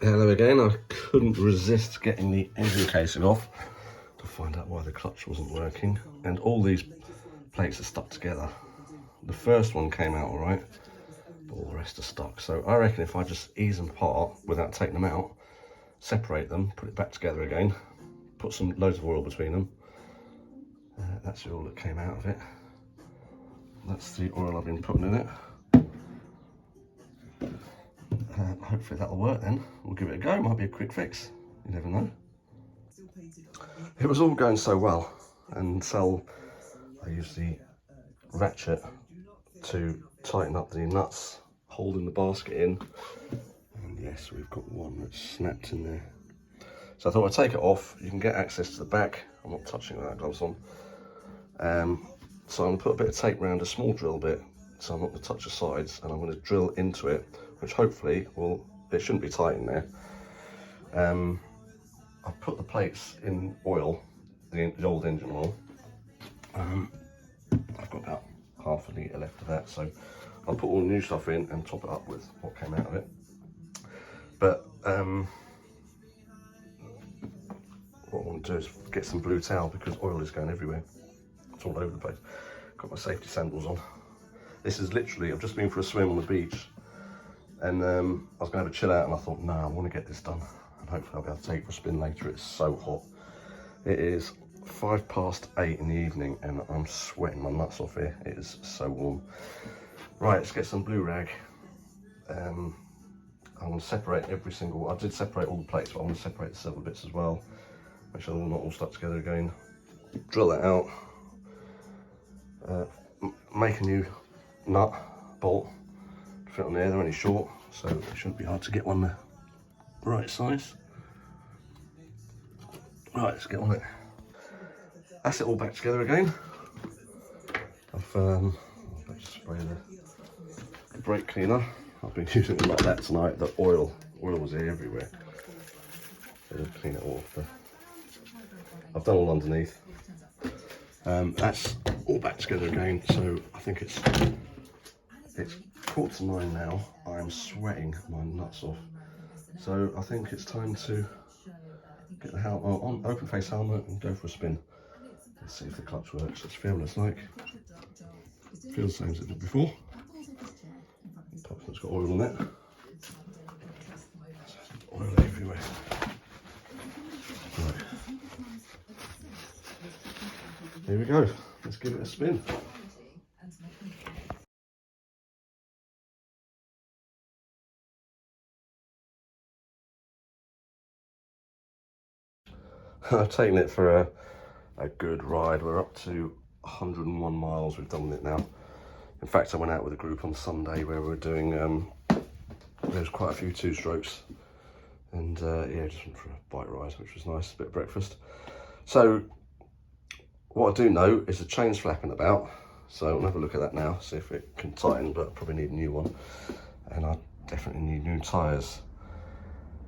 Hello again. I couldn't resist getting the engine casing off to find out why the clutch wasn't working, and all these plates are stuck together. The first one came out all right, but all the rest are stuck. So I reckon if I just ease them apart without taking them out, separate them, put it back together again, put some loads of oil between them. That's the oil that came out of it. That's the oil I've been putting in it. Hopefully that'll work then. We'll give it a go. Might be a quick fix. You never know. It was all going so well until I used the ratchet to tighten up the nuts holding the basket in. And yes, we've got one that's snapped in there. So I thought I'd take it off. You can get access to the back. I'm not touching it without gloves on. So I'm going to put a bit of tape around a small drill bit, so I'm not going to touch the sides, and I'm going to drill into it, which hopefully will, it shouldn't be tight in there. I've put the plates in oil, the old engine oil. I've got about half a litre left of that, so I'll put all the new stuff in and top it up with what came out of it. But what I want to do is get some blue towel because oil is going everywhere. It's all over the place. Got my safety sandals on. This is literally, I've just been for a swim on the beach, and I was going to have a chill out, and I thought, no, I want to get this done, and hopefully I'll be able to take it for a spin later. It's so hot. It is 8:05 in the evening, and I'm sweating my nuts off here. It is so warm. Right, let's get some blue rag. I'm going to separate every single, I did separate all the plates, but I want to separate the silver bits as well. Make sure they're not all stuck together again. Drill that out. Make a new nut bolt to fit on there. They're only short, so it shouldn't be hard to get one the right size. Right, let's get on it. That's it all back together again. I'll spray the brake cleaner. I've been using a lot of that tonight. The oil was everywhere. So clean it all off. I've done all underneath. That's all back together again. So I think it's 8:45 now. I am sweating my nuts off. So I think it's time to get the helmet on, open face helmet, and go for a spin. Let's see if the clutch works. Let's feel what it's like. Feels the same as it did before. Apart from it's got oil on it. Oil everywhere. Right. Here we go. Let's give it a spin. I've taken it for a good ride. We're up to 101 miles we've done with it now. In fact, I went out with a group on Sunday where we were doing, there's quite a few two-strokes, and yeah, just went for a bike ride, which was nice, a bit of breakfast. So what I do know is the chain's flapping about, so I'll have a look at that now, see if it can tighten, but I probably need a new one, and I definitely need new tyres.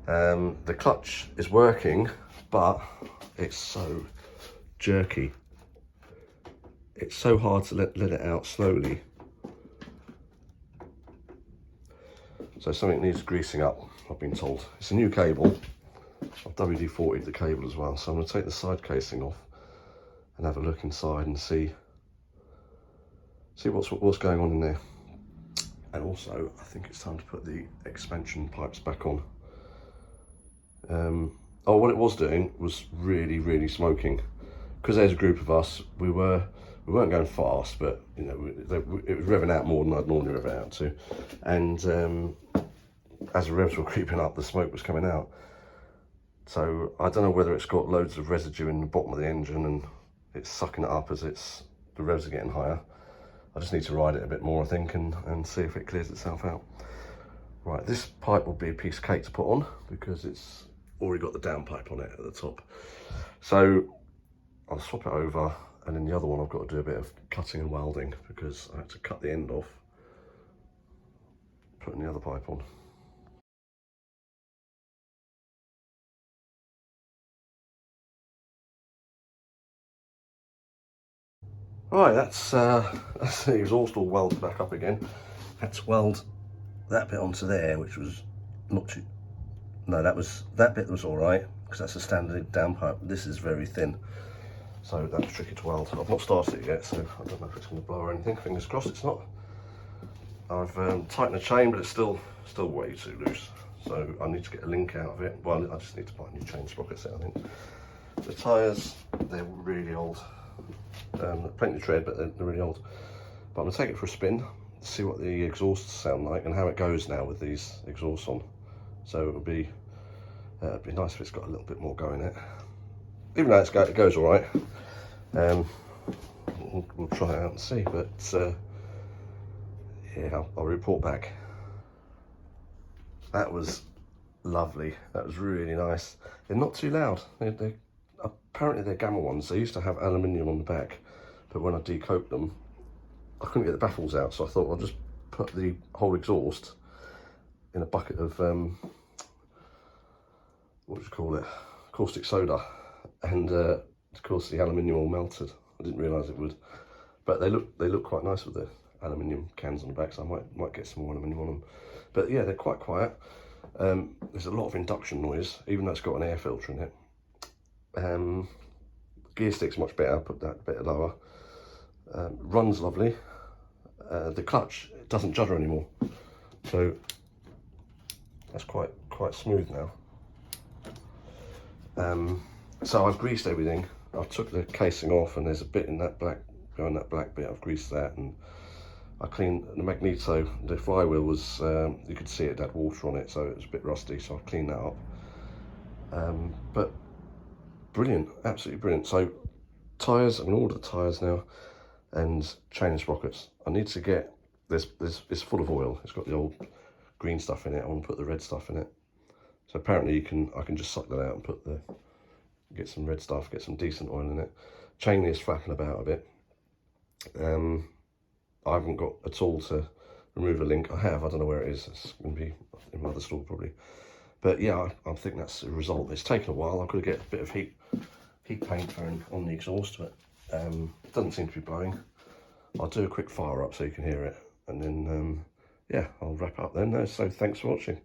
The clutch is working, but it's so jerky. It's so hard to let it out slowly. So something needs greasing up, I've been told. It's a new cable. I've WD-40'd the cable as well, so I'm going to take the side casing off and have a look inside and see what's going on in there. And also, I think it's time to put the expansion pipes back on. Oh, what it was doing was really smoking. Because there's a group of us, we weren't going fast, but you know, it was revving out more than I'd normally rev it out to. And as the revs were creeping up, the smoke was coming out. So I don't know whether it's got loads of residue in the bottom of the engine and it's sucking it up as the revs are getting higher. I just need to ride it a bit more, I think, and see if it clears itself out. Right, this pipe will be a piece of cake to put on because it's already got the downpipe on it at the top. So I'll swap it over, and then the other one I've got to do a bit of cutting and welding because I had to cut the end off, putting the other pipe on. Right, that's the exhaust all welded back up again. Had to weld that bit onto there, which was not No, that bit was all right, because that's a standard downpipe. This is very thin, so that was tricky to weld. I've not started it yet, so I don't know if it's going to blow or anything. Fingers crossed it's not. I've tightened the chain, but it's still way too loose. So I need to get a link out of it. Well, I just need to buy a new chain sprocket set, I think. The tyres, they're really old. Plenty of tread, but they're really old. But I'm going to take it for a spin, see what the exhausts sound like and how it goes now with these exhausts on. So it'd be nice if it's got a little bit more go in it. Even though it goes all right. We'll try it out and see, but yeah, I'll report back. That was lovely. That was really nice. They're not too loud. Apparently they're Gamma ones. They used to have aluminium on the back, but when I decoped them, I couldn't get the baffles out, so I thought I'll just put the whole exhaust in a bucket of what do you call it, caustic soda, and of course the aluminium all melted. I didn't realise it would, but they look quite nice with the aluminium cans on the back, so I might get some more aluminium on them. But yeah, they're quite quiet. There's a lot of induction noise, even though it's got an air filter in it. Gear stick's much better, put that a bit lower. Runs lovely. The clutch doesn't judder anymore, so that's quite smooth now. So I've greased everything. I took the casing off, and there's a bit in that black, behind that black bit. I've greased that, and I cleaned the magneto. The flywheel was, you could see it had water on it, so it was a bit rusty, so I cleaned that up. But brilliant, absolutely brilliant. So tyres, I'm going to order the tyres now, and chain and sprockets. I need to get this, it's full of oil. It's got the old green stuff in it. I want to put the red stuff in it. So apparently I can just suck that out and get some red stuff, get some decent oil in it. Chain is flapping about a bit. I haven't got a tool to remove a link. I don't know where it is. It's going to be in my other store probably. But yeah, I think that's the result. It's taken a while. I've got to get a bit of heat paint on the exhaust, but it doesn't seem to be blowing. I'll do a quick fire up so you can hear it, and then yeah, I'll wrap up then. So thanks for watching.